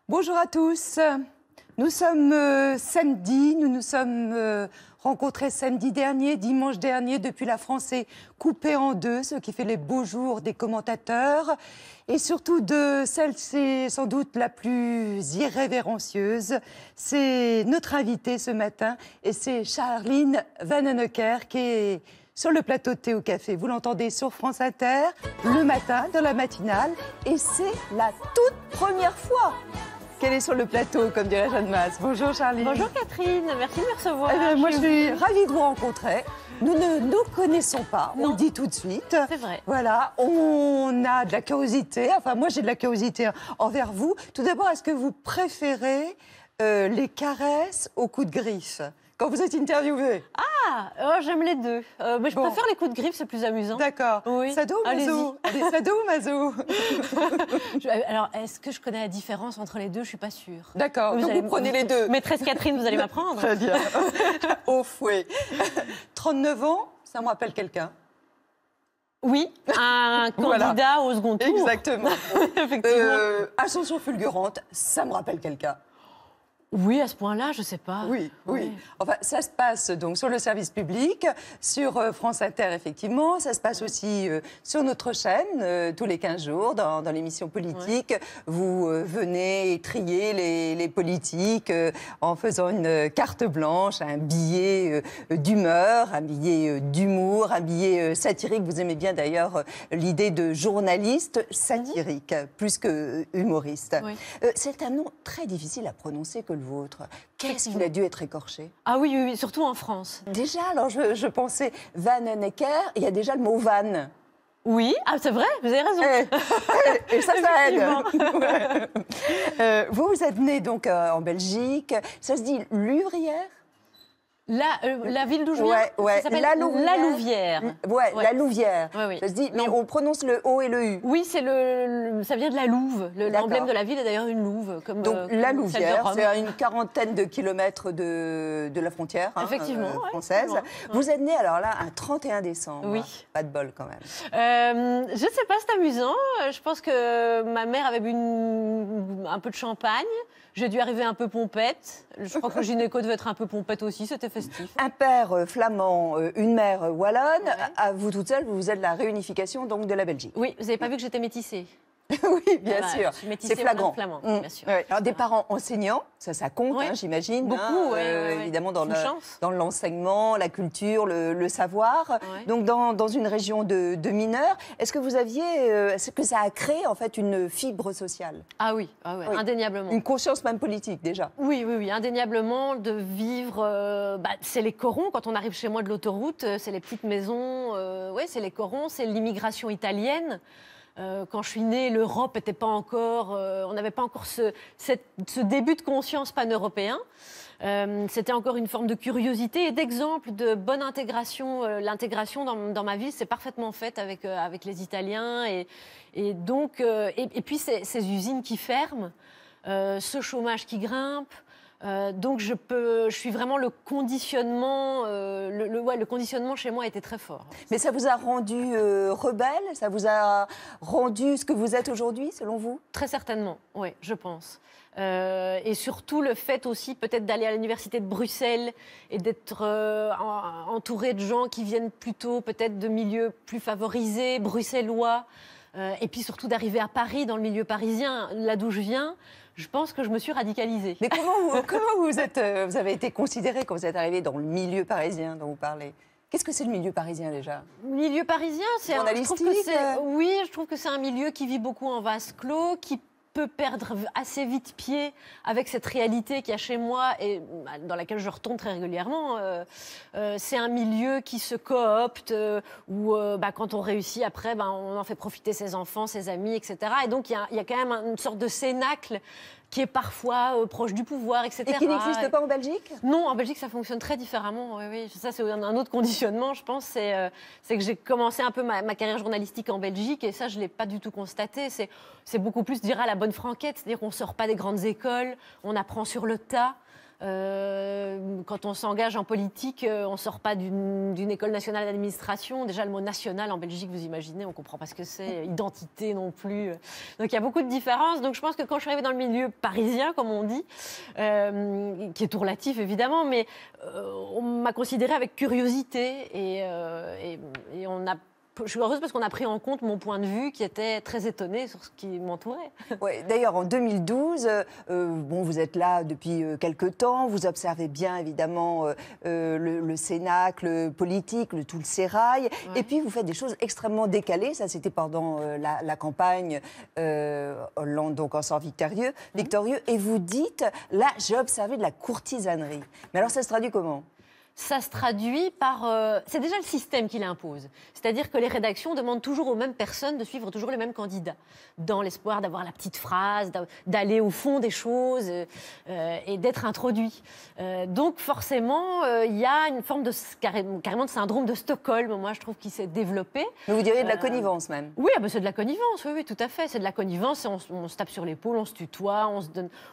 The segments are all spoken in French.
Bonjour à tous. Nous sommes samedi, nous nous sommes rencontrés samedi dernier, dimanche dernier, depuis la France est coupée en deux, ce qui fait les beaux jours des commentateurs. Et surtout de celle, c'est sans doute la plus irrévérencieuse, c'est notre invitée ce matin, et c'est Charline Vanhoenacker qui est sur le plateau de Thé au Café. Vous l'entendez sur France Inter, le matin, dans la matinale, et c'est la toute première fois qu'elle est sur le plateau, comme dirait Jeanne Masse. Bonjour Charline. Bonjour Catherine, merci de me recevoir. Eh bien, moi je suis ravie de vous rencontrer. Nous ne nous connaissons pas, on le dit tout de suite. C'est vrai. Voilà, on a de la curiosité, enfin moi j'ai de la curiosité envers vous. Tout d'abord, est-ce que vous préférez les caresses aux coups de griffe quand vous êtes interviewée? J'aime les deux. Mais je préfère les coups de griffe, c'est plus amusant. D'accord. Oui. Sado ou Mazo? Allez, Sado ou Mazo? Alors, est-ce que je connais la différence entre les deux? Je suis pas sûre. D'accord, donc vous prenez les deux. Maîtresse Catherine, vous allez m'apprendre. Très bien. Au fouet. 39 ans, ça me rappelle quelqu'un. Oui, un candidat au second tour. Exactement. Effectivement. Ascension fulgurante, ça me rappelle quelqu'un. Oui, à ce point-là, je sais pas. Oui, oui. Enfin, ça se passe donc sur le service public, sur France Inter, effectivement. Ça se passe aussi sur notre chaîne, tous les 15 jours, dans l'émission politique. Ouais. Vous venez trier les politiques en faisant une carte blanche, un billet d'humeur, un billet d'humour, un billet satirique. Vous aimez bien d'ailleurs l'idée de journaliste satirique, plus que humoriste. Oui. C'est un nom très difficile à prononcer que le vôtre. Qu'est-ce qu'il a dû être écorché? Ah oui, oui, oui, surtout en France. Déjà, alors je pensais Vanhoenacker, il y a déjà le mot van. Oui, c'est vrai, vous avez raison. Et ça aide. Ouais. Vous êtes né donc en Belgique, ça se dit Luvrière? La ville d'où je viens, ouais. Ça s'appelle La Louvière. Ouais, La Louvière. Ouais. Ça se dit, mais on prononce le O et le U. Oui, ça vient de la Louve. L'emblème de la ville est d'ailleurs une louve. Donc La Louvière, c'est à une quarantaine de kilomètres de la frontière française. Vous êtes né alors là un 31 décembre. Oui. Pas de bol quand même. Je ne sais pas, c'est amusant. Je pense que ma mère avait bu un peu de champagne. J'ai dû arriver un peu pompette. Je crois que le gynéco devait être un peu pompette aussi, c'était festif. Un père flamand, une mère wallonne. Ouais. Vous toute seule, vous êtes la réunification donc de la Belgique. Oui, vous n'avez pas vu que j'étais métissée? Oui, bien sûr. C'est flagrant. Flamand, bien sûr. Ouais. Alors, des parents enseignants, ça compte, j'imagine. Beaucoup, évidemment, dans l'enseignement, la culture, le savoir. Ouais. Donc, dans une région de mineurs, est-ce que ça a créé, en fait, une fibre sociale? Ah oui, indéniablement. Une conscience même politique, déjà? Oui, indéniablement, de vivre... c'est les corons, quand on arrive chez moi de l'autoroute, c'est les petites maisons, c'est les corons, c'est l'immigration italienne. Quand je suis née, l'Europe n'était pas encore... on n'avait pas encore ce début de conscience pan-européen. C'était encore une forme de curiosité et d'exemple de bonne intégration. L'intégration dans ma vie s'est parfaitement faite avec les Italiens. Et donc, et puis ces usines qui ferment, ce chômage qui grimpe. Donc je suis vraiment le conditionnement, le conditionnement chez moi était très fort. Mais ça vous a rendu rebelle? Ça vous a rendu ce que vous êtes aujourd'hui, selon vous? Très certainement, oui, je pense. Et surtout le fait aussi peut-être d'aller à l'université de Bruxelles et d'être entouré de gens qui viennent plutôt peut-être de milieux plus favorisés, bruxellois. Et puis surtout d'arriver à Paris, dans le milieu parisien, là d'où je viens. Je pense que je me suis radicalisée. Mais comment vous avez été considérée quand vous êtes arrivée dans le milieu parisien dont vous parlez? Qu'est-ce que c'est le milieu parisien déjà? Le milieu parisien, c'est je trouve que c'est un milieu qui vit beaucoup en vase clos, qui peut perdre assez vite pied avec cette réalité qu'il y a chez moi et dans laquelle je retourne très régulièrement. C'est un milieu qui se coopte, où quand on réussit après, on en fait profiter ses enfants, ses amis, etc. Et donc il y a quand même une sorte de cénacle qui est parfois proche du pouvoir, etc. Et qui n'existe pas en Belgique? Non, en Belgique, ça fonctionne très différemment. Oui. Ça, c'est un autre conditionnement, je pense. C'est que j'ai commencé un peu ma carrière journalistique en Belgique et ça, je ne l'ai pas du tout constaté. C'est beaucoup plus, je dirais, à la bonne franquette. C'est-à-dire qu'on ne sort pas des grandes écoles, on apprend sur le tas. Quand on s'engage en politique, on ne sort pas d'une école nationale d'administration. Déjà, le mot national en Belgique, vous imaginez, on ne comprend pas ce que c'est. Identité non plus. Donc, il y a beaucoup de différences. Donc, je pense que quand je suis arrivée dans le milieu parisien, comme on dit, qui est tout relatif, évidemment, mais on m'a considérée avec curiosité et on a... Je suis heureuse parce qu'on a pris en compte mon point de vue qui était très étonné sur ce qui m'entourait. Ouais, d'ailleurs, en 2012, bon, vous êtes là depuis quelques temps, vous observez bien évidemment le Cénacle politique, tout le sérail, ouais. Et puis vous faites des choses extrêmement décalées. Ça, c'était pendant la campagne Hollande, donc en sort victorieux, et vous dites, là, j'ai observé de la courtisanerie. Mais alors, ça se traduit comment ? Ça se traduit par... c'est déjà le système qui l'impose. C'est-à-dire que les rédactions demandent toujours aux mêmes personnes de suivre toujours les mêmes candidats, dans l'espoir d'avoir la petite phrase, d'aller au fond des choses et d'être introduit. Donc forcément, il y a une forme de carrément de syndrome de Stockholm, moi je trouve, qui s'est développé. Mais vous diriez de la connivence même. Oui, c'est de la connivence, oui, tout à fait. C'est de la connivence, on se tape sur l'épaule, on se tutoie,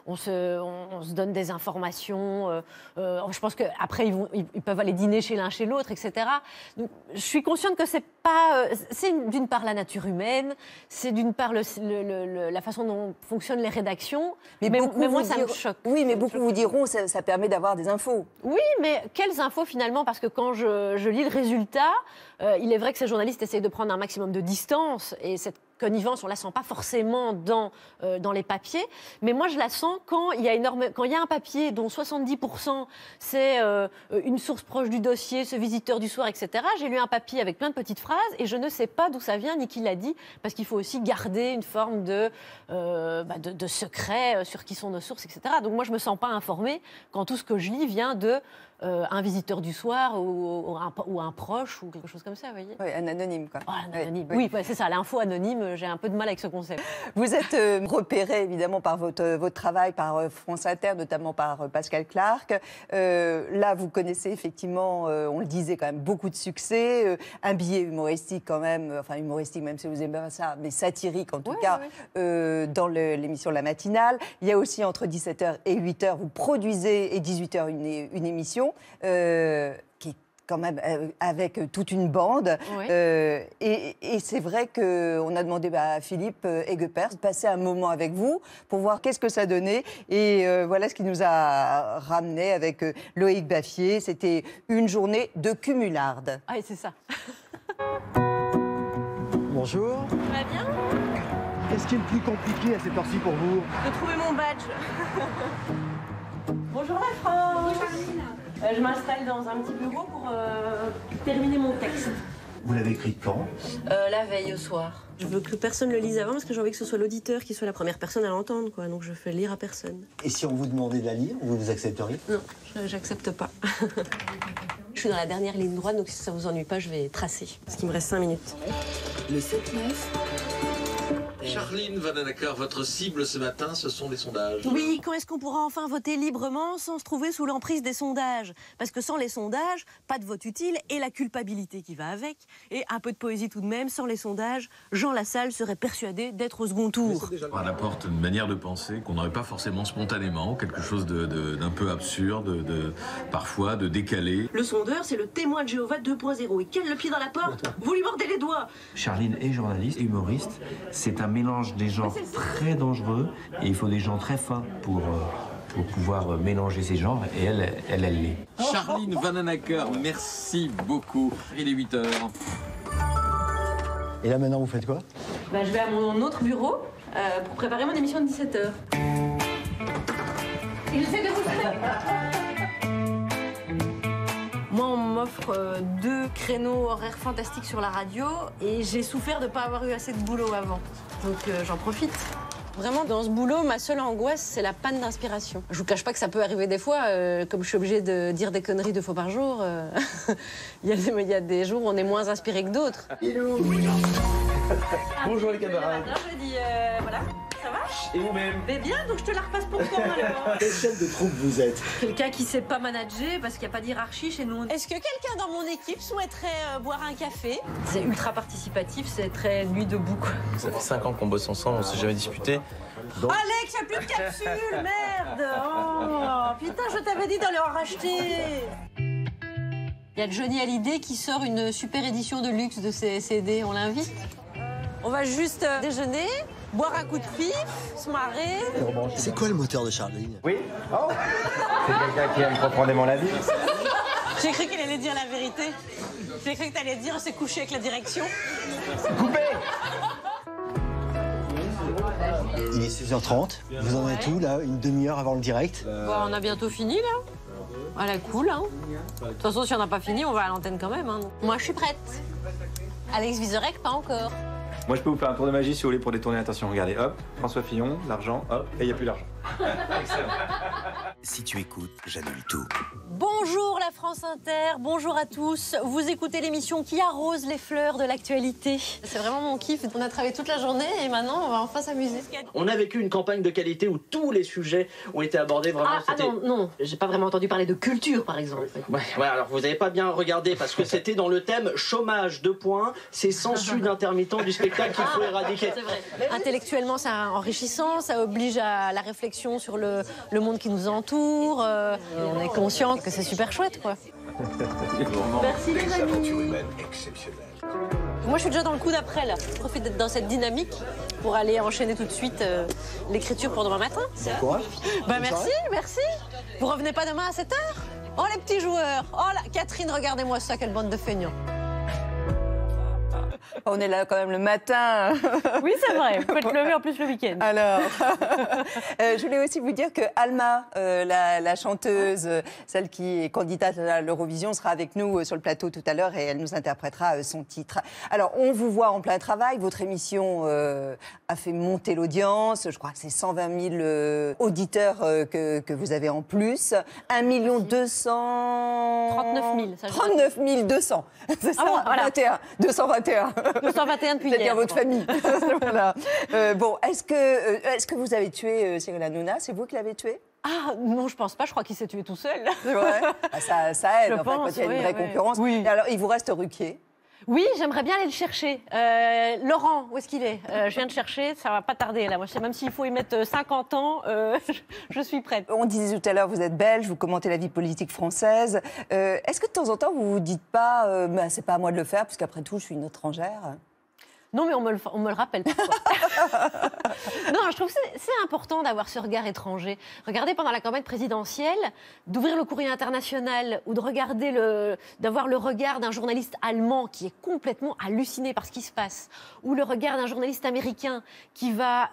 on se donne des informations. Je pense qu'après, ils peuvent aller dîner chez l'un, chez l'autre, etc. Donc, je suis consciente que c'est pas... c'est d'une part la nature humaine, c'est d'une part la façon dont fonctionnent les rédactions, mais moi, ça me choque. Oui, mais beaucoup vous diront que ça permet d'avoir des infos. Oui, mais quelles infos finalement? Parce que quand je lis le résultat, il est vrai que ces journalistes essayent de prendre un maximum de distance, et cette connivence, on ne la sent pas forcément dans les papiers, mais moi je la sens quand il y a un papier dont 70% c'est une source proche du dossier, ce visiteur du soir, etc. J'ai lu un papier avec plein de petites phrases et je ne sais pas d'où ça vient ni qui l'a dit, parce qu'il faut aussi garder une forme de secret sur qui sont nos sources, etc. Donc moi je ne me sens pas informée quand tout ce que je lis vient de un visiteur du soir ou un proche ou quelque chose comme ça, vous voyez. Oui, un anonyme, quoi. Oh, un anonyme. Oui, c'est ça, l'info anonyme, j'ai un peu de mal avec ce concept. Vous êtes repéré, évidemment, par votre travail, par France Inter, notamment par Pascal Clark. Là, vous connaissez effectivement, on le disait, quand même, beaucoup de succès. Un billet humoristique, quand même, enfin humoristique, même si vous aimez ça, mais satirique, en tout cas, dans l'émission La Matinale. Il y a aussi, entre 17h et 8h, vous produisez, et 18h, une émission qui est quand même avec toute une bande. Oui. Et c'est vrai qu'on a demandé à Philippe Egepers de passer un moment avec vous pour voir qu'est-ce que ça donnait. Et voilà ce qui nous a ramené avec Loïc Baffier. C'était une journée de cumularde. Ah, et c'est ça. Bonjour. Ça va bien? Qu'est-ce qui est le plus compliqué à cette heure-ci pour vous? De trouver mon badge. Bonjour la France. Bonjour Charline. Je m'installe dans un petit bureau pour terminer mon texte. Vous l'avez écrit quand? La veille au soir. Je veux que personne le lise avant parce que j'ai envie que ce soit l'auditeur qui soit la première personne à l'entendre, quoi. Donc je fais lire à personne. Et si on vous demandait de la lire, vous accepteriez? Non, j'accepte pas. Je suis dans la dernière ligne droite, donc si ça vous ennuie pas, je vais tracer. Parce qu'il me reste 5 minutes. Le 7-9. Charline Vanhoenacker, votre cible ce matin, ce sont les sondages. Oui, quand est-ce qu'on pourra enfin voter librement sans se trouver sous l'emprise des sondages? Parce que sans les sondages, pas de vote utile et la culpabilité qui va avec. Et un peu de poésie tout de même, sans les sondages, Jean Lassalle serait persuadé d'être au second tour. On apporte une manière de penser qu'on n'aurait pas forcément spontanément, quelque chose d'un peu absurde, parfois de décalé. Le sondeur, c'est le témoin de Jéhovah 2.0. Il cale le pied dans la porte, vous lui mordez les doigts. Charline est journaliste et humoriste. C'est un mélange des genres très dangereux et il faut des gens très fins pour pouvoir mélanger ces genres et elle l'est. Charline Vanhoenacker, merci beaucoup. Il est 8h. Et là maintenant vous faites quoi? Je vais à mon autre bureau pour préparer mon émission de 17h. Et j'essaie de vous Moi, on m'offre 2 créneaux horaires fantastiques sur la radio et j'ai souffert de ne pas avoir eu assez de boulot avant. Donc j'en profite. Vraiment, dans ce boulot, ma seule angoisse, c'est la panne d'inspiration. Je vous cache pas que ça peut arriver des fois, comme je suis obligée de dire des conneries 2 fois par jour. Il y a des jours où on est moins inspiré que d'autres. Bonjour les camarades. Je dis, voilà. ça va? Et vous-même? Mais bien, donc je te la repasse pour toi alors. Quel chef de troupe vous êtes? Quelqu'un qui sait pas manager parce qu'il n'y a pas d'hierarchie chez nous. Est-ce que quelqu'un dans mon équipe souhaiterait boire un café? C'est ultra participatif, c'est très nuit debout, quoi. Ça fait 5 ans qu'on bosse ensemble, on s'est jamais disputé. Donc... Alex, il n'y a plus de capsules, merde. Oh, putain, je t'avais dit d'aller en racheter. Il y a Johnny Hallyday qui sort une super édition de luxe de ses CD, on l'invite? On va juste déjeuner, boire un coup de pif, se marrer. C'est quoi le moteur de Charline? Oui. Oh. C'est quelqu'un qui aime profondément la vie. J'ai cru qu'elle allait dire la vérité. J'ai cru que t'allais dire on s'est couché avec la direction. Coupé. Il est 16h30. Vous en êtes où, là, une demi-heure avant le direct? Bon, on a bientôt fini, là. À la cool, hein. De toute façon, si on n'a pas fini, on va à l'antenne quand même. Hein. Moi, je suis prête. Alex Vizorek, pas encore. Moi, je peux vous faire un tour de magie si vous voulez pour détourner l'attention. Regardez, hop, François Fillon, l'argent, hop, et il n'y a plus l'argent. Excellent. Si tu écoutes, j'annule tout. Bonjour la France Inter, bonjour à tous. Vous écoutez l'émission qui arrose les fleurs de l'actualité. C'est vraiment mon kiff. On a travaillé toute la journée et maintenant, on va enfin s'amuser. On a vécu une campagne de qualité où tous les sujets ont été abordés vraiment. Non, j'ai pas vraiment entendu parler de culture, par exemple. Ouais, alors vous n'avez pas bien regardé parce que c'était dans le thème chômage, 2 points, c'est census d'intermittents du spectacle qu'il faut éradiquer. C'est vrai. Intellectuellement, c'est enrichissant, ça oblige à la réflexion sur le monde qui nous entoure. On est conscient que c'est super chouette, quoi. Merci les amis. Moi, je suis déjà dans le coup d'après, là. Je profite d'être dans cette dynamique pour aller enchaîner tout de suite l'écriture pour demain matin. Courage. Bah, merci. Vous revenez pas demain à 7h? Oh, les petits joueurs. Oh, là, Catherine, regardez-moi ça, quelle bande de feignants. On est là quand même le matin. Oui, c'est vrai. Vous pouvez te lever en plus le week-end. Alors, je voulais aussi vous dire que Alma, la chanteuse, celle qui est candidate à l'Eurovision, sera avec nous sur le plateau tout à l'heure et elle nous interprétera son titre. Alors, on vous voit en plein travail. Votre émission a fait monter l'audience. Je crois que c'est 120 000 auditeurs que vous avez en plus. 1 200... 39 200. C'est ça, bon, voilà. 221. 221 depuis C'est-à-dire hier. votre famille. Voilà. Bon, est-ce que vous avez tué Cyril Hanouna? C'est vous qui l'avez tué? Ah non, je pense pas. Je crois qu'il s'est tué tout seul. C'est vrai. Ça aide, Je pense, quand il y a une vraie oui. concurrence. Oui. Et alors, il vous reste Ruquier. Oui, j'aimerais bien aller le chercher. Laurent, où est-ce qu'il est? Je viens de chercher, ça va pas tarder là. Moi, je sais, même s'il faut y mettre 50 ans, je suis prête. On disait tout à l'heure, vous êtes belge, vous commentez la vie politique française. Est-ce que de temps en temps, vous vous dites pas, c'est pas à moi de le faire, parce qu'après tout, je suis une étrangère? Non, mais on me le rappelle parfois. Non, je trouve que c'est important d'avoir ce regard étranger. Regardez pendant la campagne présidentielle, d'ouvrir le Courrier international ou de regarder d'avoir le regard d'un journaliste allemand qui est complètement halluciné par ce qui se passe, ou le regard d'un journaliste américain qui va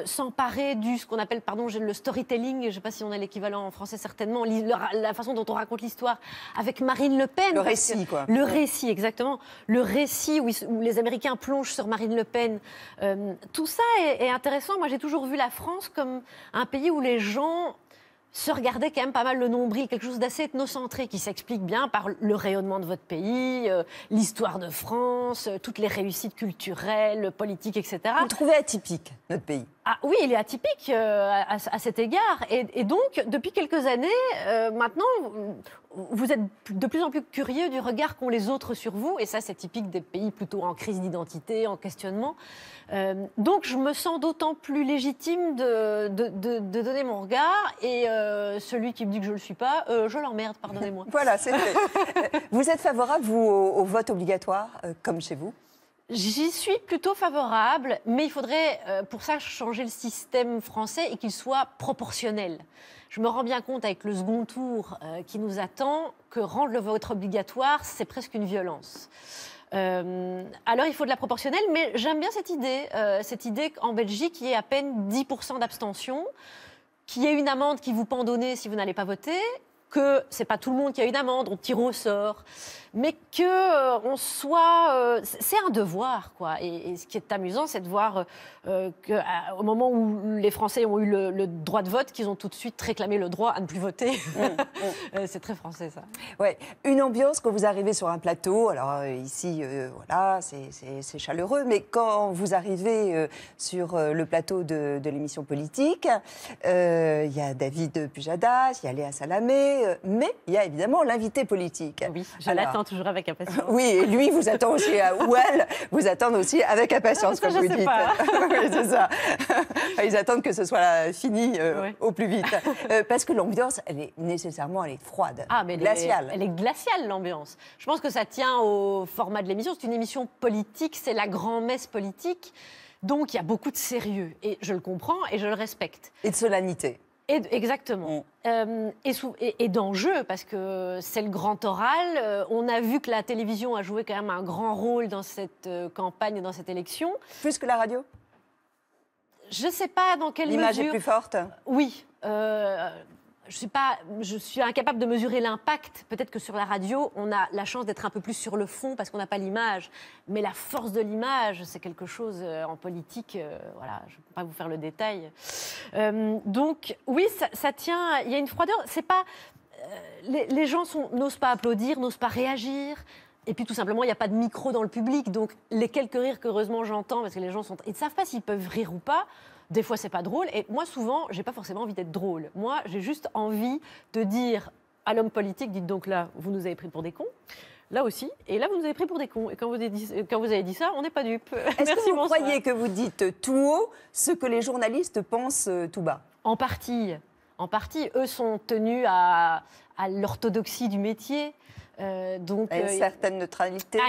s'emparer ce qu'on appelle, le storytelling, je ne sais pas si on a l'équivalent en français certainement, la façon dont on raconte l'histoire avec Marine Le Pen. Le récit, quoi. Le récit, exactement. Le récit où les Américains plongent sur Marine Le Pen. Tout ça est intéressant. Moi, j'ai toujours vu la France comme un pays où les gens se regardaient quand même pas mal le nombril, quelque chose d'assez ethnocentré qui s'explique bien par le rayonnement de votre pays, l'histoire de France, toutes les réussites culturelles, politiques, etc. Vous le trouvez atypique, notre pays? Ah oui, il est atypique à cet égard. Et donc, depuis quelques années, maintenant, vous êtes de plus en plus curieux du regard qu'ont les autres sur vous. Et ça, c'est typique des pays plutôt en crise d'identité, en questionnement. Donc, je me sens d'autant plus légitime de donner mon regard. Et celui qui me dit que je ne le suis pas, je l'emmerde, pardonnez-moi. Voilà, c'est fait. Vous êtes favorable, vous, au vote obligatoire, comme chez vous? J'y suis plutôt favorable, mais il faudrait pour ça changer le système français et qu'il soit proportionnel. Je me rends bien compte avec le second tour qui nous attend que rendre le vote obligatoire, c'est presque une violence. Alors il faut de la proportionnelle, mais j'aime bien cette idée qu'en Belgique, il y ait à peine 10% d'abstention, qu'il y ait une amende qui vous pendonne si vous n'allez pas voter, que c'est pas tout le monde qui a une amende, on tire au sort, mais que on soit, c'est un devoir, quoi. Et ce qui est amusant, c'est de voir qu'au moment où les Français ont eu le droit de vote, qu'ils ont tout de suite réclamé le droit à ne plus voter. C'est très français, ça. Ouais, une ambiance quand vous arrivez sur un plateau. Alors ici, voilà, c'est chaleureux, mais quand vous arrivez sur le plateau de l'émission politique, il y a David Pujadas, il y a Léa Salamé, mais il y a évidemment l'invité politique. Oui, je l'attends toujours avec impatience. Oui, et lui vous attend aussi, ou elle vous attend aussi avec impatience, comme vous dites. Oui, c'est ça. Ils attendent que ce soit fini au plus vite. Parce que l'ambiance, elle est froide, glaciale. Elle est glaciale, l'ambiance. Je pense que ça tient au format de l'émission. C'est une émission politique, c'est la grand-messe politique. Donc, il y a beaucoup de sérieux. Et je le comprends et je le respecte. Et de solennité. Exactement. Et d'enjeu, parce que c'est le grand oral. On a vu que la télévision a joué quand même un grand rôle dans cette campagne et dans cette élection. Plus que la radio ? Je ne sais pas dans quelle mesure... L'image est plus forte ? Oui. Je suis incapable de mesurer l'impact. Peut-être que sur la radio, on a la chance d'être un peu plus sur le fond parce qu'on n'a pas l'image. Mais la force de l'image, c'est quelque chose en politique. Voilà, je ne peux pas vous faire le détail. Donc, oui, ça tient. Il y a une froideur. C'est pas. Les gens n'osent pas applaudir, n'osent pas réagir. Et puis tout simplement, il n'y a pas de micro dans le public. Donc les quelques rires qu'heureusement j'entends, parce que les gens ils ne savent pas s'ils peuvent rire ou pas. Des fois, c'est pas drôle. Et moi, souvent, j'ai pas forcément envie d'être drôle. Moi, j'ai juste envie de dire à l'homme politique, dites donc là, vous nous avez pris pour des cons. Là aussi. Et là, vous nous avez pris pour des cons. Et quand vous avez dit ça, on n'est pas dupes. Est-ce que vous croyez que vous dites tout haut ce que les journalistes pensent tout bas ? En partie. En partie. Eux sont tenus à l'orthodoxie du métier. Donc, à une certaine neutralité.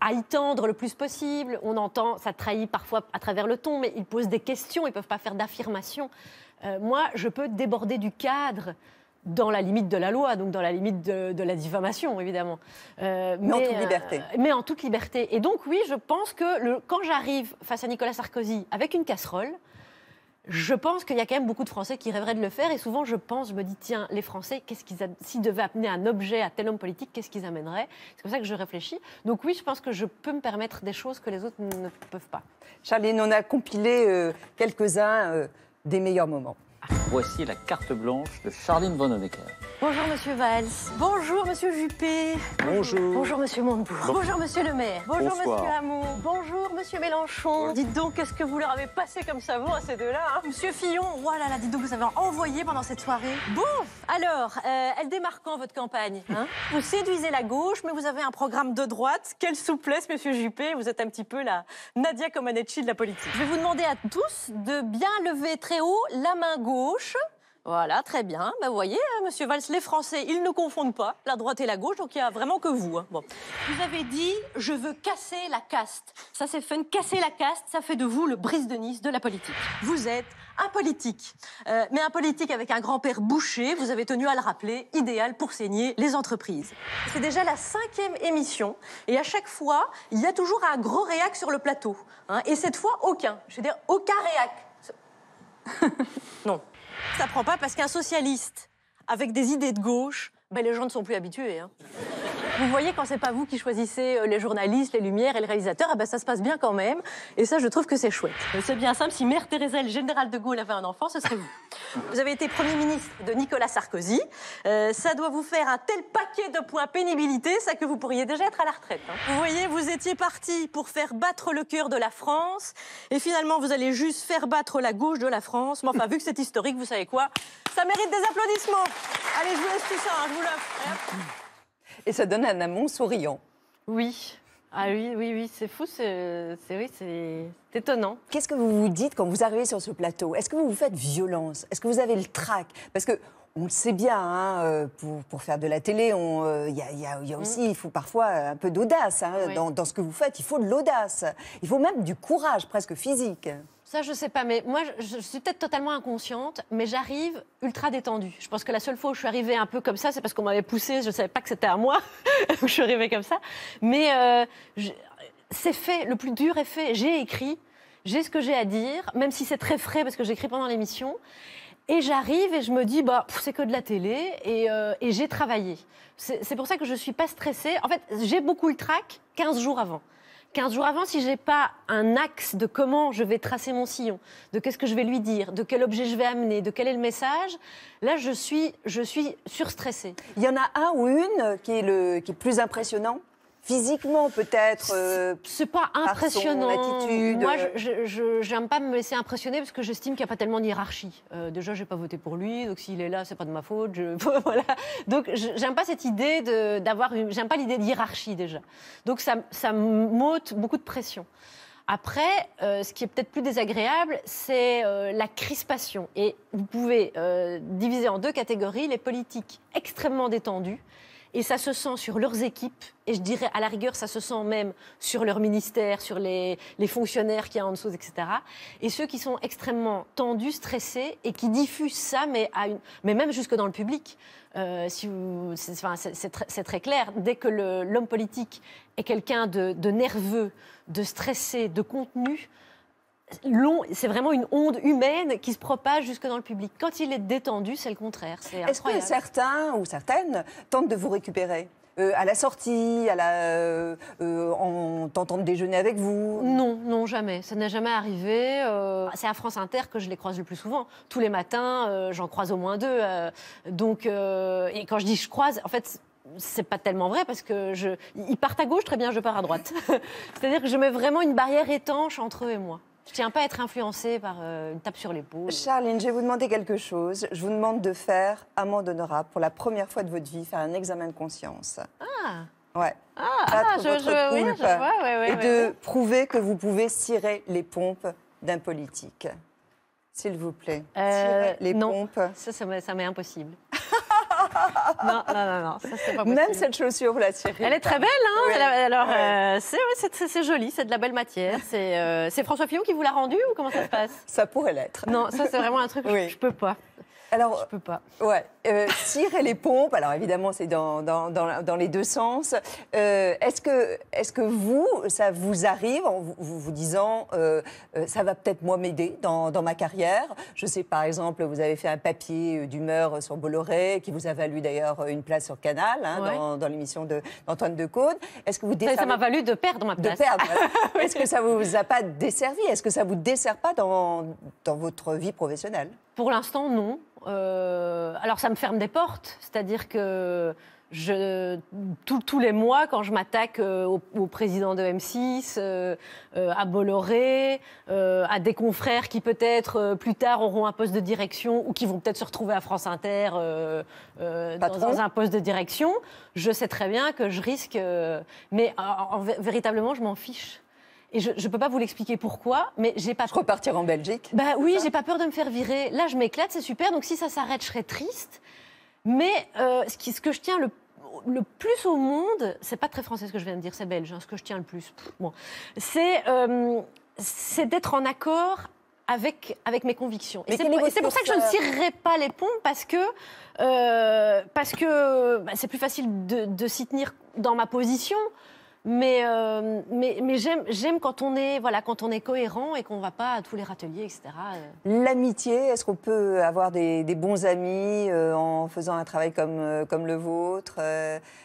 À y tendre le plus possible. On entend, ça trahit parfois à travers le ton, mais ils posent des questions, ils ne peuvent pas faire d'affirmations. Moi, je peux déborder du cadre dans la limite de la loi, donc dans la limite de la diffamation, évidemment. Mais en toute liberté. Mais en toute liberté. Et donc, oui, je pense que quand j'arrive face à Nicolas Sarkozy avec une casserole, je pense qu'il y a quand même beaucoup de Français qui rêveraient de le faire. Et souvent, je me dis, tiens, les Français, s'ils devaient amener un objet à tel homme politique, qu'est-ce qu'ils amèneraient ? C'est comme ça que je réfléchis. Donc oui, je pense que je peux me permettre des choses que les autres ne peuvent pas. Charline, on a compilé quelques-uns des meilleurs moments. Voici la carte blanche de Charline Vanhoenacker. Bonjour Monsieur Valls. Bonjour Monsieur Juppé. Bonjour. Bonjour Monsieur Montebourg. Bonjour Monsieur le maire. Bonjour Bonsoir. Monsieur Hamon. Bonjour Monsieur Mélenchon. Dites donc, qu'est-ce que vous leur avez passé comme savon à ces deux-là, hein ? Monsieur Fillon, voilà, là, dites donc, vous avez envoyé pendant cette soirée. Bon, alors, elle démarre quand votre campagne, hein ? Vous séduisez la gauche, mais vous avez un programme de droite. Quelle souplesse, Monsieur Juppé. Vous êtes un petit peu la Nadia Comaneci de la politique. Je vais vous demander à tous de bien lever très haut la main gauche. Voilà, très bien. Ben, vous voyez, hein, Monsieur Valls, les Français, ils ne confondent pas la droite et la gauche, donc il n'y a vraiment que vous. Hein. Bon. Vous avez dit « je veux casser la caste ». Ça, c'est fun. Casser la caste, ça fait de vous le Brice de Nice de la politique. Vous êtes un politique, mais un politique avec un grand-père boucher, vous avez tenu à le rappeler, idéal pour saigner les entreprises. C'est déjà la 5e émission, et à chaque fois, il y a toujours un gros réac sur le plateau. Hein, et cette fois, aucun. Je veux dire, aucun réac. Non. Ça prend pas parce qu'un socialiste avec des idées de gauche, ben les gens ne sont plus habitués. Hein. Vous voyez, quand c'est pas vous qui choisissez les journalistes, les lumières et le réalisateur, eh ben ça se passe bien quand même. Et ça, je trouve que c'est chouette. C'est bien simple, si Mère Teresa et le général de Gaulle avaient un enfant, ce serait vous. Vous avez été Premier ministre de Nicolas Sarkozy. Ça doit vous faire un tel paquet de points pénibilité, ça que vous pourriez déjà être à la retraite. Hein. Vous voyez, vous étiez parti pour faire battre le cœur de la France. Et finalement, vous allez juste faire battre la gauche de la France. Mais enfin, vu que c'est historique, vous savez quoi ? Ça mérite des applaudissements. Allez, je vous laisse tout ça, hein, je vous l'offre. Et ça donne un amont souriant. Oui. Ah oui, c'est fou, c'est étonnant. Qu'est-ce que vous vous dites quand vous arrivez sur ce plateau ? Est-ce que vous vous faites violence ? Est-ce que vous avez le trac ? Parce que on le sait bien, hein, pour faire de la télé, il y a aussi, il faut parfois un peu d'audace. Hein, oui. Dans ce que vous faites, il faut de l'audace. Il faut même du courage, presque physique. Ça, je sais pas, mais moi, je suis peut-être totalement inconsciente, mais j'arrive ultra détendue. Je pense que la seule fois où je suis arrivée un peu comme ça, c'est parce qu'on m'avait poussée, je savais pas que c'était à moi, où je suis arrivée comme ça. Mais c'est fait, le plus dur est fait. J'ai écrit, j'ai ce que j'ai à dire, même si c'est très frais, parce que j'écris pendant l'émission. Et j'arrive et je me dis, c'est que de la télé et j'ai travaillé. C'est pour ça que je ne suis pas stressée. En fait, j'ai beaucoup le trac 15 jours avant. 15 jours avant, si je n'ai pas un axe de comment je vais tracer mon sillon, de qu'est-ce que je vais lui dire, de quel objet je vais amener, de quel est le message, là, je suis surstressée. Il y en a un ou une qui est plus impressionnant ? Physiquement, peut-être. C'est pas impressionnant. Par son attitude. Moi, je n'aime pas me laisser impressionner parce que j'estime qu'il n'y a pas tellement de hiérarchie. Déjà, j'ai pas voté pour lui, donc s'il est là, c'est pas de ma faute. Voilà. Donc, j'aime pas cette idée j'aime pas l'idée de hiérarchie déjà. Donc, ça m'ôte beaucoup de pression. Après, ce qui est peut-être plus désagréable, c'est la crispation. Et vous pouvez diviser en 2 catégories les politiques extrêmement détendus. Et ça se sent sur leurs équipes, et je dirais à la rigueur, ça se sent même sur leur ministère, sur les fonctionnaires qu'il y a en dessous, etc. Et ceux qui sont extrêmement tendus, stressés, et qui diffusent ça, mais même jusque dans le public. C'est très clair. Dès que l'homme politique est quelqu'un de nerveux, de stressé, de contenu, c'est vraiment une onde humaine qui se propage jusque dans le public. Quand il est détendu, c'est le contraire. Est-ce que certains ou certaines tentent de vous récupérer à la sortie, en tentant de déjeuner avec vous? Non, jamais. Ça n'est jamais arrivé. C'est à France Inter que je les croise le plus souvent. Tous les matins, j'en croise au moins 2. Et quand je dis je croise, en fait, c'est pas tellement vrai parce que ils partent à gauche, très bien, je pars à droite. C'est-à-dire que je mets vraiment une barrière étanche entre eux et moi. Je ne tiens pas à être influencée par une tape sur l'épaule. Charline, je vais vous demander quelque chose. Je vous demande de faire, amende honorable, pour la première fois de votre vie, faire un examen de conscience. Ah. Ouais. Et de prouver que vous pouvez cirer les pompes d'un politique. S'il vous plaît. Cirer les pompes. Ça m'est impossible. Non, ça c'est pas possible. Même cette chaussure, vous la cirez. Elle est très belle, hein. Ouais. Alors, c'est joli, c'est de la belle matière. C'est François Fillon qui vous l'a rendu ou comment ça se passe? Ça pourrait l'être. Non, ça c'est vraiment un truc que je peux pas. Alors, je peux pas. Ouais, cirer les pompes. Alors évidemment, c'est dans les 2 sens. Est-ce que vous, ça vous arrive en vous disant, ça va peut-être moi m'aider dans ma carrière. Je sais par exemple, vous avez fait un papier d'humeur sur Bolloré, qui vous a valu d'ailleurs une place sur Canal, dans l'émission d'Antoine Decaune. Est-ce que vous ça m'a valu de perdre ma place. Est-ce que ça vous a pas desservi? Est-ce que ça vous dessert pas dans votre vie professionnelle? Pour l'instant, non. Alors, ça me ferme des portes. C'est-à-dire que tous les mois, quand je m'attaque au président de M6, à Bolloré, à des confrères qui peut-être plus tard auront un poste de direction ou qui vont peut-être se retrouver à France Inter dans un poste de direction, je sais très bien que je risque... mais véritablement, je m'en fiche. Et je ne peux pas vous l'expliquer pourquoi, mais j'ai pas... Repartir en Belgique? Bah oui, j'ai pas peur de me faire virer. Là, je m'éclate, c'est super. Donc si ça s'arrête, je serais triste. Mais ce que je tiens le plus au monde, c'est pas très français ce que je viens de dire, c'est belge, ce que je tiens le plus. Bon, c'est d'être en accord avec mes convictions. Et c'est pour ça que je ne cirerai pas les pompes parce que c'est plus facile de s'y tenir dans ma position. Mais j'aime quand on est cohérent et qu'on ne va pas à tous les râteliers, etc. L'amitié, est-ce qu'on peut avoir des bons amis en faisant un travail comme le vôtre?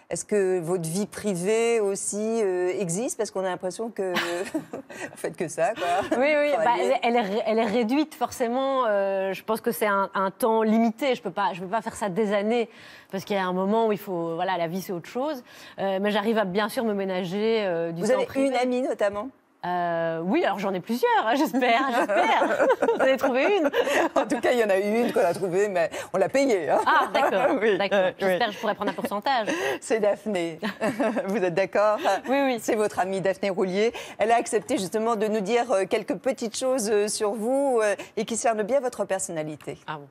Est-ce que votre vie privée aussi existe? Parce qu'on a l'impression que vous faites que ça, quoi. Oui, elle est réduite forcément. Je pense que c'est un temps limité. Je peux pas faire ça des années parce qu'il y a un moment où il faut, la vie c'est autre chose. Mais j'arrive à bien sûr me ménager du temps privé. Vous avez une amie notamment? Oui, alors j'en ai plusieurs, j'espère. Vous avez trouvé une? En tout cas, il y en a une qu'on a trouvée, mais on l'a payée. Hein. Ah, d'accord. J'espère que je pourrais prendre un pourcentage. C'est Daphné. Vous êtes d'accord? Oui. C'est votre amie Daphné Roulier. Elle a accepté justement de nous dire quelques petites choses sur vous et qui cernent bien votre personnalité. Ah bon.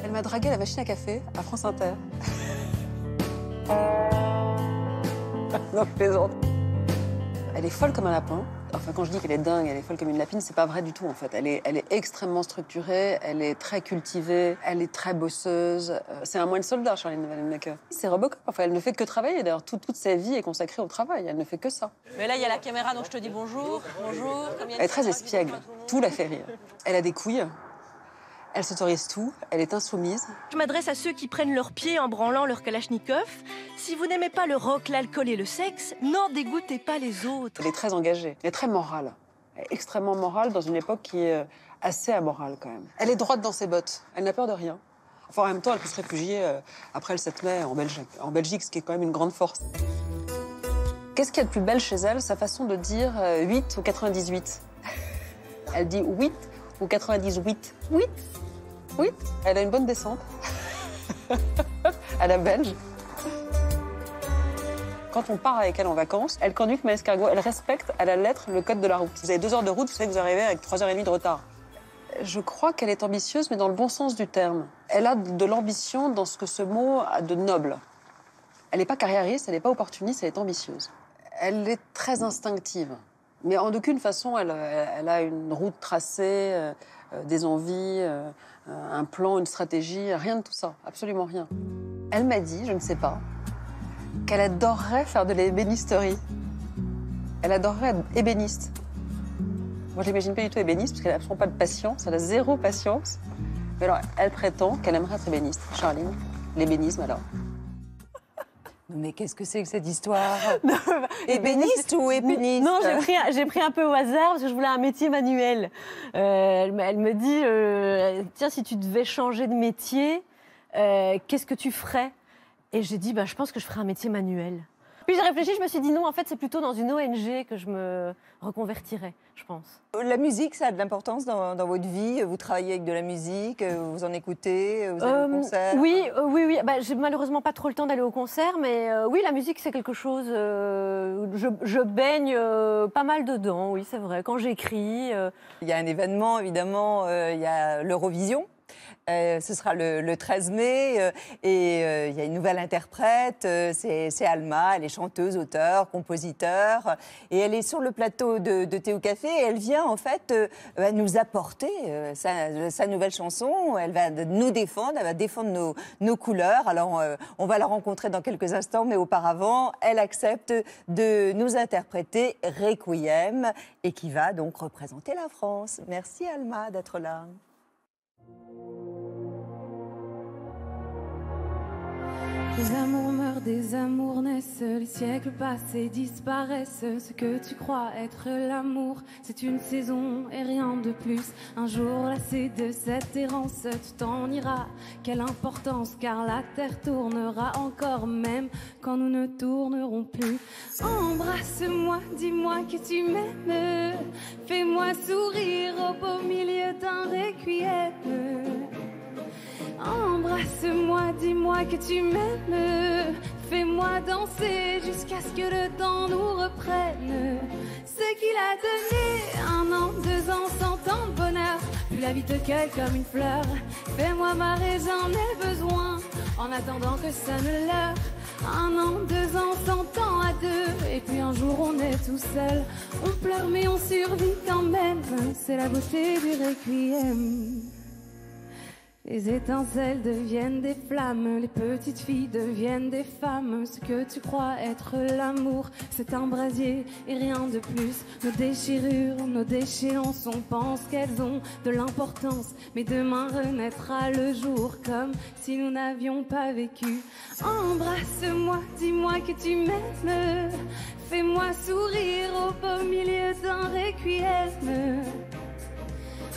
Elle m'a dragué à la machine à café à France Inter. Non, je plaisante. Elle est folle comme un lapin. Enfin, quand je dis qu'elle est dingue, elle est folle comme une lapine, c'est pas vrai du tout, en fait. Elle est extrêmement structurée, elle est très cultivée, elle est très bosseuse. C'est un moine soldat, Charline Vanhoenacker. C'est Robocop. Enfin, elle ne fait que travailler. D'ailleurs, toute sa vie est consacrée au travail. Elle ne fait que ça. Mais là, il y a la caméra, donc je te dis bonjour. Bonjour. Elle est très espiègle. Tout la fait rire. Elle a des couilles. Elle s'autorise tout, elle est insoumise. Je m'adresse à ceux qui prennent leurs pieds en branlant leur kalachnikov. Si vous n'aimez pas le rock, l'alcool et le sexe, n'en dégoûtez pas les autres. Elle est très engagée, elle est très morale. Elle est extrêmement morale dans une époque qui est assez amorale quand même. Elle est droite dans ses bottes, elle n'a peur de rien. Enfin, en même temps, elle peut se réfugier après le 7 mai en Belgique, ce qui est quand même une grande force. Qu'est-ce qu'il y a de plus belle chez elle? Sa façon de dire 8 ou 98. Elle dit 8 ou 98. 8. Oui, elle a une bonne descente. À la belge. Quand on part avec elle en vacances, elle conduit comme un escargot. Elle respecte à la lettre le code de la route. Vous avez 2 heures de route, vous savez que vous arrivez avec 3h30 de retard. Je crois qu'elle est ambitieuse, mais dans le bon sens du terme. Elle a de l'ambition dans ce que ce mot a de noble. Elle n'est pas carriériste, elle n'est pas opportuniste, elle est ambitieuse. Elle est très instinctive. Mais en aucune façon, elle a une route tracée, des envies, un plan, une stratégie, rien de tout ça, absolument rien. Elle m'a dit, je ne sais pas, qu'elle adorerait faire de l'ébénisterie. Elle adorerait être ébéniste. Moi, je l'imagine pas du tout ébéniste, parce qu'elle n'a absolument pas de patience, elle a 0 patience. Mais alors, elle prétend qu'elle aimerait être ébéniste. Charline, l'ébénisme, alors. Mais qu'est-ce que c'est que cette histoire? Ébéniste ou ébéniste? Non, j'ai pris un peu au hasard parce que je voulais un métier manuel. Elle me dit, tiens, si tu devais changer de métier, qu'est-ce que tu ferais? Et j'ai dit, je pense que je ferais un métier manuel. Puis j'ai réfléchi, je me suis dit non, en fait, c'est plutôt dans une ONG que je me reconvertirais, je pense. La musique, ça a de l'importance dans votre vie? Vous travaillez avec de la musique, vous en écoutez, vous allez au concert? Oui. J'ai malheureusement pas trop le temps d'aller au concert, mais oui, la musique, c'est quelque chose... je baigne pas mal dedans, oui, c'est vrai. Quand j'écris... Il y a un événement, évidemment, il y a l'Eurovision. Ce sera le 13 mai et il y a une nouvelle interprète, c'est Alma, elle est chanteuse, auteure, compositeur et elle est sur le plateau de Thé au Café et elle vient en fait nous apporter sa nouvelle chanson, elle va nous défendre, elle va défendre nos couleurs. Alors on va la rencontrer dans quelques instants, mais auparavant elle accepte de nous interpréter Requiem et qui va donc représenter la France. Merci Alma d'être là. Les amours meurent, des amours naissent, les siècles passés disparaissent. Ce que tu crois être l'amour, c'est une saison et rien de plus. Un jour lassé de cette errance, tu t'en iras. Quelle importance, car la terre tournera encore, même quand nous ne tournerons plus. Embrasse-moi, dis-moi que tu m'aimes, fais-moi sourire au beau milieu d'un requiem. Embrasse-moi, dis-moi que tu m'aimes, fais-moi danser jusqu'à ce que le temps nous reprenne. Ce qu'il a donné, 1 an, 2 ans, 100 ans de bonheur, plus la vie te cueille comme une fleur. Fais-moi marrer, j'en ai besoin, en attendant que ça ne leurre. 1 an, 2 ans, 100 ans à 2, et puis un jour on est tout seul. On pleure mais on survit quand même, c'est la beauté du requiem. Les étincelles deviennent des flammes, les petites filles deviennent des femmes. Ce que tu crois être l'amour, c'est un brasier et rien de plus. Nos déchirures, nos déchéances, on pense qu'elles ont de l'importance. Mais demain renaîtra le jour comme si nous n'avions pas vécu. Embrasse-moi, dis-moi que tu m'aimes, fais-moi sourire au beau milieu d'un requiem.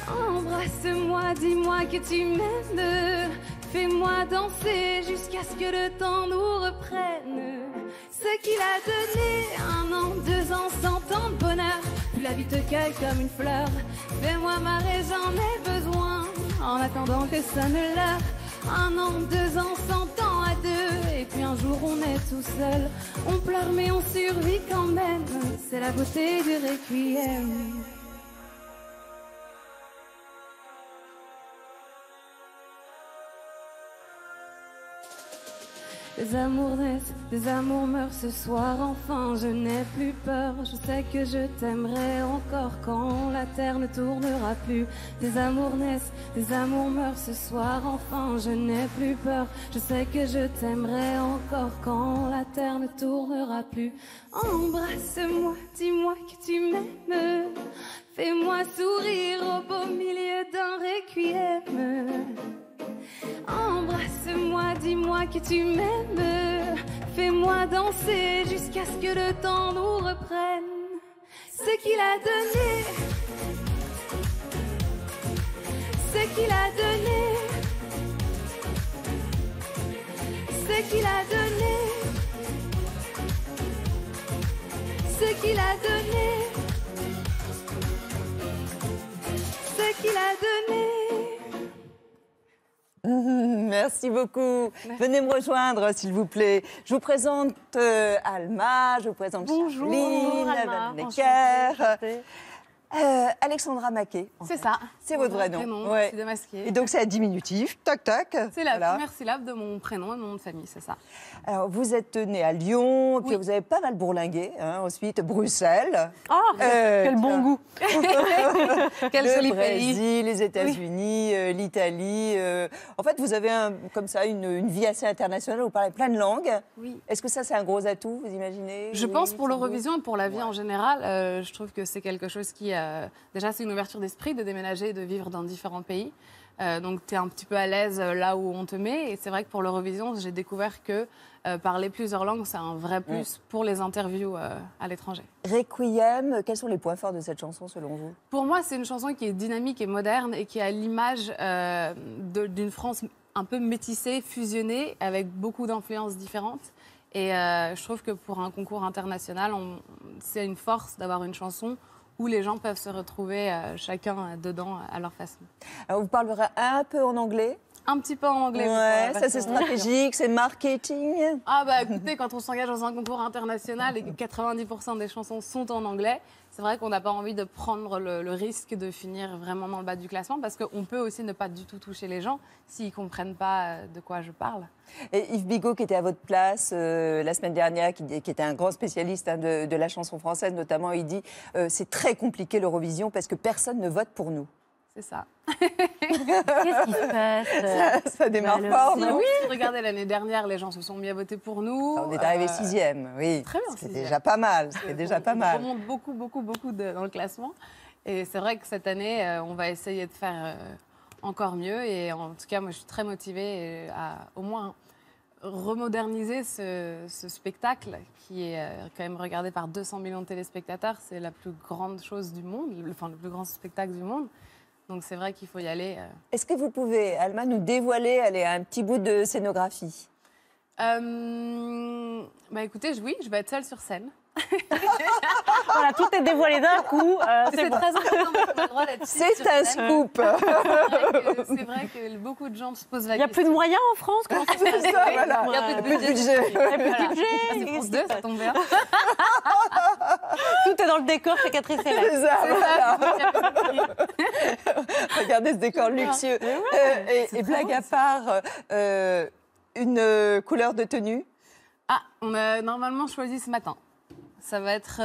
Embrasse-moi, dis-moi que tu m'aimes, fais-moi danser jusqu'à ce que le temps nous reprenne. Ce qu'il a donné, 1 an, 2 ans, 100 ans de bonheur, plus la vie te cueille comme une fleur. Fais-moi marrer, j'en ai besoin, en attendant que ça ne leurre. 1 an, 2 ans, 100 ans à 2, et puis un jour on est tout seul. On pleure mais on survit quand même, c'est la beauté du requiem. Des amours naissent, des amours meurent ce soir, enfin je n'ai plus peur. Je sais que je t'aimerai encore quand la terre ne tournera plus. Des amours naissent, des amours meurent ce soir, enfin je n'ai plus peur. Je sais que je t'aimerai encore quand la terre ne tournera plus. Embrasse-moi, dis-moi que tu m'aimes. Fais-moi sourire au beau milieu d'un requiem. Embrasse-moi, dis-moi que tu m'aimes. Fais-moi danser jusqu'à ce que le temps nous reprenne. Ce qu'il a donné, ce qu'il a donné, ce qu'il a donné, ce qu'il a donné, ce qu'il a donné. Merci beaucoup. Venez me rejoindre, s'il vous plaît. Je vous présente Alma, je vous présente Charline, Van Necker. Alexandra Maquet. C'est ça. C'est votre vrai nom. Ouais. C'est démasqué. Et donc c'est à diminutif, tac tac. C'est la première syllabe de mon prénom et de mon nom de famille, c'est ça. Alors vous êtes née à Lyon, puis vous avez pas mal bourlingué, hein, ensuite Bruxelles. Ah, quel bon goût. Quel joli pays. Le Brésil, les États-Unis, l'Italie. En fait, vous avez comme ça une vie assez internationale, vous parlez plein de langues. Oui. Est-ce que ça c'est un gros atout, vous imaginez? Je pense pour l'Eurovision et pour la vie en général, je trouve que c'est quelque chose qui... déjà, c'est une ouverture d'esprit de déménager et de vivre dans différents pays. Donc, tu es un petit peu à l'aise là où on te met. Et c'est vrai que pour l'Eurovision, j'ai découvert que parler plusieurs langues, c'est un vrai plus pour les interviews à l'étranger. Requiem, quels sont les points forts de cette chanson selon vous? Pour moi, c'est une chanson qui est dynamique et moderne et qui a l'image d'une France un peu métissée, fusionnée, avec beaucoup d'influences différentes. Et je trouve que pour un concours international, c'est une force d'avoir une chanson où les gens peuvent se retrouver chacun dedans à leur façon. Alors vous parlerez un peu en anglais? Un petit peu en anglais. Ouais, ça c'est stratégique, c'est marketing. Ah bah écoutez, quand on s'engage dans un concours international et que 90% des chansons sont en anglais, c'est vrai qu'on n'a pas envie de prendre le risque de finir vraiment dans le bas du classement parce qu'on peut aussi ne pas du tout toucher les gens s'ils ne comprennent pas de quoi je parle. Et Yves Bigot, qui était à votre place la semaine dernière, qui était un grand spécialiste de la chanson française notamment, il dit c'est très compliqué l'Eurovision parce que personne ne vote pour nous. C'est ça. Qu'est-ce qui se passe? Ça démarre fort, non? Oui, regardez, l'année dernière, les gens se sont mis à voter pour nous. On est arrivé 6e, oui. Très bien, c'est déjà pas mal. C'est déjà pas mal. On remonte beaucoup dans le classement. Et c'est vrai que cette année, on va essayer de faire encore mieux. Et en tout cas, moi, je suis très motivée à au moins remoderniser ce spectacle qui est quand même regardé par 200 millions de téléspectateurs. C'est la plus grande chose du monde, enfin le plus grand spectacle du monde. Donc c'est vrai qu'il faut y aller. Est-ce que vous pouvez, Alma, nous dévoiler un petit bout de scénographie? Bah écoutez, oui, je vais être seule sur scène. Voilà, tout est dévoilé d'un coup. C'est bon. très important parce qu'on a le droit d'être C'est sur un scène. scoop. C'est vrai que beaucoup de gens se posent la question. Il n'y a plus de moyens en France? Comment ça se passe? C'est ça, voilà. Il n'y a plus de budget. budget. Il n'y a plus de budget. Ah, c'est France 2, ça tombe bien. Tout est dans le décor chez Catherine Céleste. C'est ça, voilà. Regardez ce décor luxueux. Et blague à part, une couleur de tenue? Ah, on a normalement choisi ce matin. Ça va être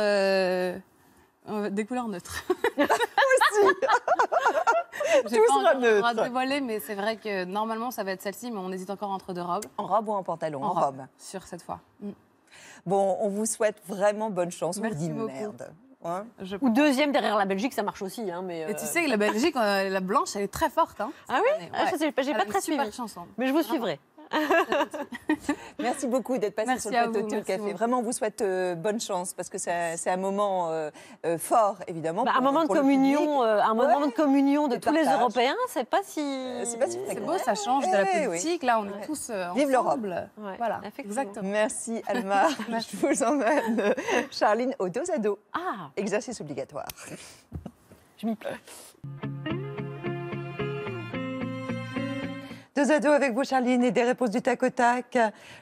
des couleurs neutres. Aussi. J'ai Tout pas sera encore le droit de neutre. dévoiler, mais c'est vrai que normalement ça va être celle-ci, mais on hésite encore entre deux robes. En robe ou en pantalon? En robe. Sur cette fois. Bon, on vous souhaite vraiment bonne chance. On vous Merci dit beaucoup. merde. Hein? Ou deuxième derrière la Belgique, ça marche aussi. Hein, mais Et tu sais que la Belgique, la blanche, elle est très forte. Hein, ah oui, j'ai pas très suivi. Chanson. Mais je vous suivrai. Merci beaucoup d'être passé Merci sur le à plateau vous, de merci Café. beaucoup. Vraiment, on vous souhaite bonne chance parce que c'est un moment fort, évidemment. Un moment de communion, de communion de Et tous les partage. Européens, c'est pas si. C'est pas si C'est beau, ça change de la politique. Là, on est tous Vive l'Europe. ensemble. Voilà, exactement. Merci Alma. Je vous emmène, Charline, au dos à dos. Ah, Exercice obligatoire. je m'y plais. Deux à deux avec vous, Charline, et des réponses du tac au tac.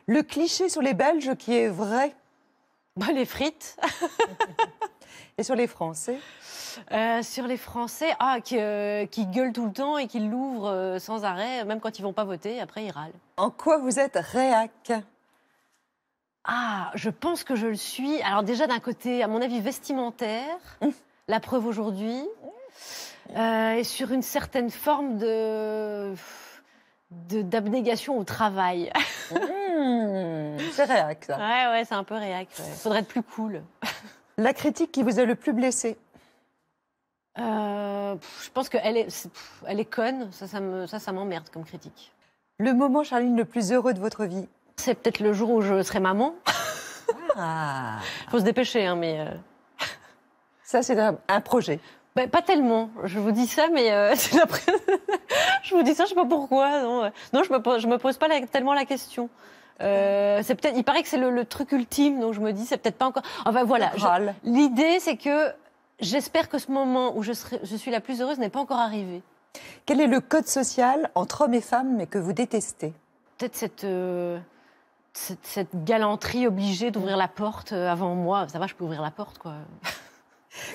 Le cliché sur les Belges qui est vrai. Bah, les frites. Et sur les Français? Sur les Français, qui gueulent tout le temps et qui l'ouvrent sans arrêt, même quand ils vont pas voter, après ils râlent. En quoi vous êtes réac? Ah, je pense que je le suis. Alors déjà, d'un côté, à mon avis, vestimentaire, la preuve aujourd'hui, et sur une certaine forme d'abnégation au travail. C'est réac, ça. Ouais, c'est un peu réac. Faudrait être plus cool. La critique qui vous a le plus blessé? Je pense qu'elle est conne. Ça m'emmerde comme critique. Le moment, Charline, le plus heureux de votre vie? C'est peut-être le jour où je serai maman. Faut se dépêcher, hein, mais... Ça, c'est un projet. Ben, pas tellement. Je vous dis ça, mais je vous dis ça, je sais pas pourquoi. Non, je me pose pas tellement la question. C'est peut-être. Il paraît que c'est le truc ultime, donc je me dis c'est peut-être pas encore. Enfin voilà. L'idée, c'est que j'espère que ce moment où je suis la plus heureuse n'est pas encore arrivé. Quel est le code social entre hommes et femmes, mais que vous détestez? Peut-être cette galanterie obligée d'ouvrir la porte avant moi. Ça va, je peux ouvrir la porte, quoi.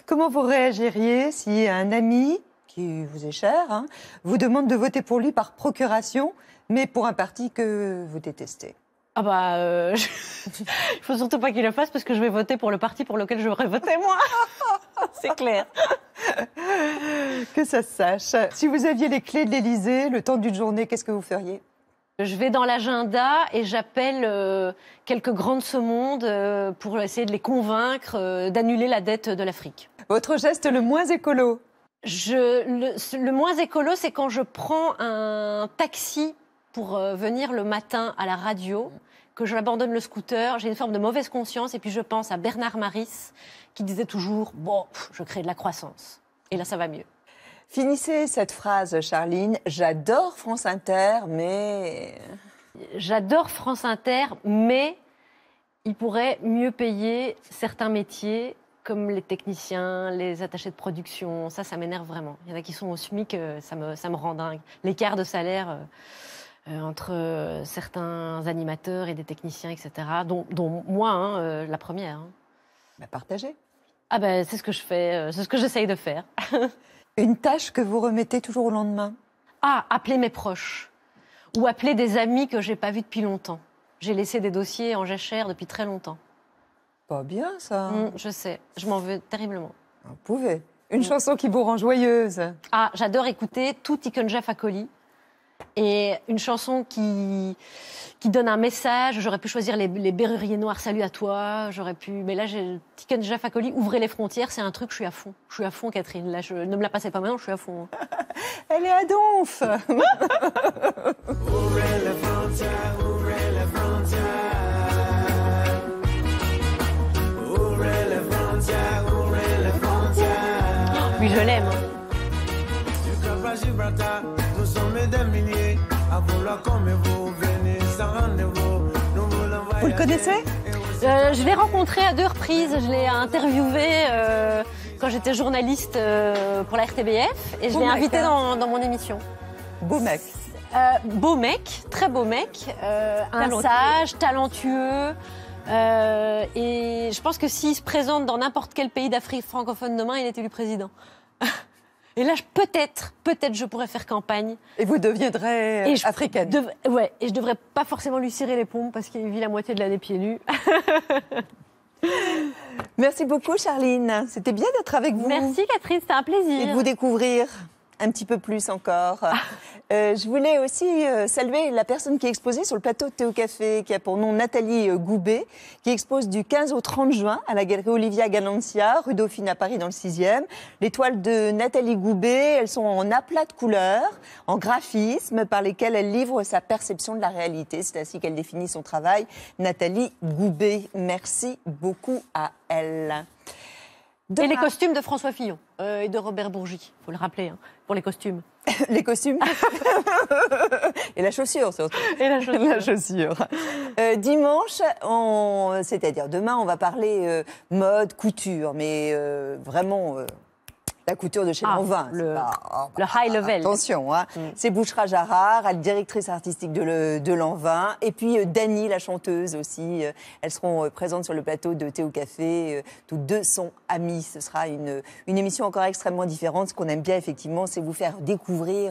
Comment vous réagiriez si un ami, qui vous est cher, vous demande de voter pour lui par procuration, mais pour un parti que vous détestez? Ah bah, il faut surtout pas qu'il le fasse parce que je vais voter pour le parti pour lequel j'aurais voté moi. C'est clair. Que ça se sache. Si vous aviez les clés de l'Élysée, le temps d'une journée, qu'est-ce que vous feriez? Je vais dans l'agenda et j'appelle quelques grands de ce monde pour essayer de les convaincre d'annuler la dette de l'Afrique. Votre geste le moins écolo? Le moins écolo, c'est quand je prends un taxi pour venir le matin à la radio, que j'abandonne le scooter, j'ai une forme de mauvaise conscience et puis je pense à Bernard Maris qui disait toujours « Bon, je crée de la croissance ». Et là, ça va mieux. Finissez cette phrase, Charline. J'adore France Inter, mais... J'adore France Inter, mais il pourrait mieux payer certains métiers, comme les techniciens, les attachés de production. Ça m'énerve vraiment. Il y en a qui sont au SMIC, ça me rend dingue. L'écart de salaire entre certains animateurs et des techniciens, etc., dont moi, la première. Partagez. Ah ben, c'est ce que je fais, c'est ce que j'essaye de faire. Une tâche que vous remettez toujours au lendemain? Appeler mes proches. Ou appeler des amis que j'ai pas vus depuis longtemps. J'ai laissé des dossiers en jachère depuis très longtemps. Pas bien, ça. Je sais, je m'en veux terriblement. Vous pouvez. Une chanson qui vous rend joyeuse? J'adore écouter tout Tikunja Fakoli. Et une chanson qui donne un message. J'aurais pu choisir les Berruriers Noirs, salut à toi. Mais là, j'ai Tikunja Fakoli, ouvrez les frontières, c'est un truc, je suis à fond. Je suis à fond, Catherine. Là, ne me la passez pas maintenant, je suis à fond. Elle est à donf. Ouvrez les frontières, ouvrez les frontières. Ouvrez les frontières, ouvrez les frontières. Oui, je l'aime. Du Cap à Gibraltar, nous sommes des milliers. À vouloir comme vous, venez sans rendez-vous. Vous le connaissez? Je l'ai rencontré à 2 reprises. Je l'ai interviewé quand j'étais journaliste pour la RTBF. Et je l'ai invité dans mon émission. Beau mec. Beau mec, très beau mec. Sage, talentueux. Et je pense que s'il se présente dans n'importe quel pays d'Afrique francophone demain, il est élu président. Et là, peut-être, je pourrais faire campagne. Et vous deviendrez africaine. Et je devrais pas forcément lui cirer les pompes parce qu'il vit la moitié de l'année pieds nus. Merci beaucoup, Charline. C'était bien d'être avec vous. Merci, Catherine, c'était un plaisir. Et de vous découvrir un petit peu plus encore. Je voulais aussi saluer la personne qui est exposée sur le plateau de Théo Café, qui a pour nom Nathalie Goubet, qui expose du 15 au 30 juin à la galerie Olivia Ganancia, rue Dauphine à Paris dans le 6e. Les toiles de Nathalie Goubet, elles sont en aplat de couleurs, en graphisme, par lesquels elle livre sa perception de la réalité. C'est ainsi qu'elle définit son travail. Nathalie Goubet, merci beaucoup à elle. Et les costumes de François Fillon et de Robert Bourgi, il faut le rappeler, pour les costumes. Les costumes et la chaussure surtout. Et la chaussure. La chaussure. Dimanche, c'est-à-dire demain, on va parler mode, couture, mais vraiment La couture de chez Lanvin. Le high level. Attention, hein. C'est Bouchra Jarrar, elle est directrice artistique de Lanvin. Et puis Dany, la chanteuse aussi. Elles seront présentes sur le plateau de Thé au Café. Toutes deux sont amies. Ce sera une émission encore extrêmement différente. Ce qu'on aime bien, effectivement, c'est vous faire découvrir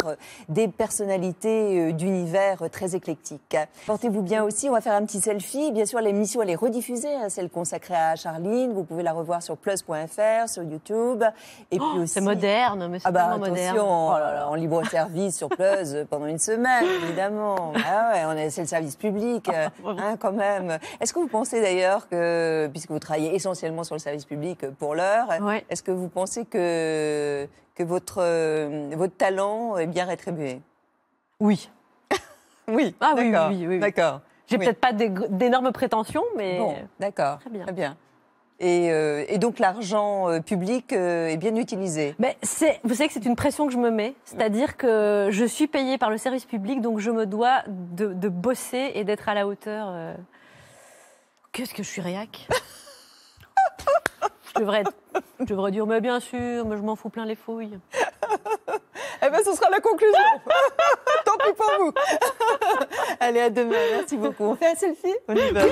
des personnalités d'univers très éclectiques. Portez-vous bien aussi. On va faire un petit selfie. Bien sûr, l'émission, elle est rediffusée. Hein, celle consacrée à Charline. Vous pouvez la revoir sur plus.fr, sur YouTube. Et puis aussi... C'est moderne, mais c'est vraiment moderne. En libre service sur Plus pendant une semaine, évidemment. C'est le service public, hein, quand même. Est-ce que vous pensez d'ailleurs que, puisque vous travaillez essentiellement sur le service public pour l'heure, est-ce que vous pensez que votre talent est bien rétribué? Oui. Oui. Ah oui. D'accord. J'ai peut-être pas d'énormes prétentions, mais... Bon, d'accord. Très bien. Et donc l'argent public est bien utilisé. Mais vous savez que c'est une pression que je me mets, c'est-à-dire que je suis payée par le service public, donc je me dois de bosser et d'être à la hauteur. Qu'est-ce que je suis réac? Je devrais dire, mais bien sûr, mais je m'en fous plein les fouilles. Eh bien, ce sera la conclusion. Tant pis pour vous. Allez, à demain. Merci beaucoup. On fait un selfie? On y va.